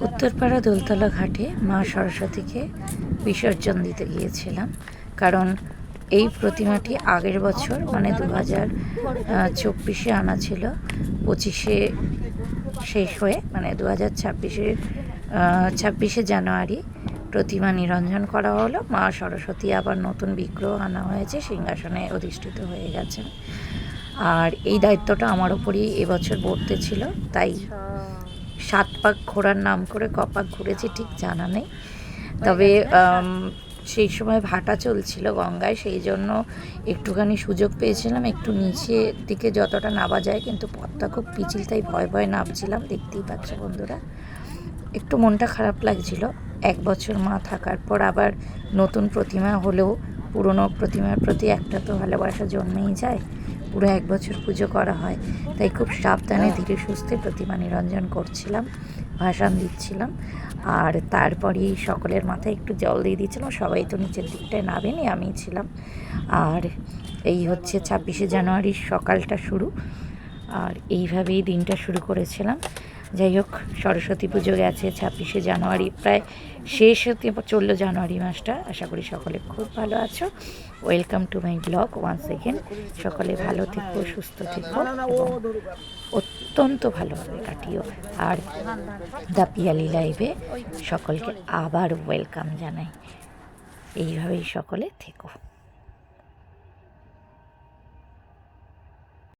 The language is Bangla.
উত্তরপাড়া দোলতলা ঘাটে মা সরস্বতীকে বিসর্জন দিতে গিয়েছিলাম, কারণ এই প্রতিমাটি আগের বছর মানে 2024-এ আনা ছিল, 25-এ শেষ হয়ে মানে 26শে জানুয়ারি প্রতিমা নিরঞ্জন করা হলো। মা সরস্বতী আবার নতুন বিগ্রহ আনা হয়েছে, সিংহাসনে অধিষ্ঠিত হয়ে গেছেন। আর এই দায়িত্বটা আমার ওপরই এবছর বর্তে ছিল, তাই 7 পাক ঘোরার নাম করে কপাক ঘুরেছি ঠিক জানা নেই। তবে সেই সময় ভাটা চলছিল গঙ্গায়, সেই জন্য একটুখানি সুযোগ পেয়েছিলাম একটু নিচের দিকে যতটা নামা যায়, কিন্তু পথটা খুব পিচ্ছিল, তাই ভয়ে ভয়ে নামছিলাম। দেখতেই পাচ্ছ বন্ধুরা, একটু মনটা খারাপ লাগছিল। 1 বছর মা থাকার পর আবার নতুন প্রতিমা হলেও পুরনো প্রতিমার প্রতি একটা তো ভালোবাসা জন্মেই যায়। পুরো 1 বছর পুজো করা হয়, তাই খুব সাবধানে ধীরে সুস্থে প্রতিমা নিরঞ্জন করছিলাম, ভাসান দিচ্ছিলাম। আর তারপরেই সকলের মাথায় একটু জল দিয়ে দিচ্ছিলাম। সবাই তো নিচের দিকটায় নামেনি, আমিই ছিলাম। আর এই হচ্ছে 26শে জানুয়ারির সকালটা শুরু, আর এইভাবেই দিনটা শুরু করেছিলাম। যাই হোক, সরস্বতী পুজো গেছে, 26শে জানুয়ারি প্রায় শেষ হতে চললো জানুয়ারি মাসটা। আশা করি সকলে খুব ভালো আছো। Welcome to my blog once again. সকলে ভালো থেকো, সুস্থ থেকো এবং অত্যন্ত ভালোভাবে কাটিও। আর দ্য পিয়ালি লাইভে সকলকে আবার ওয়েলকাম জানাই। এইভাবেই সকলে থেকো।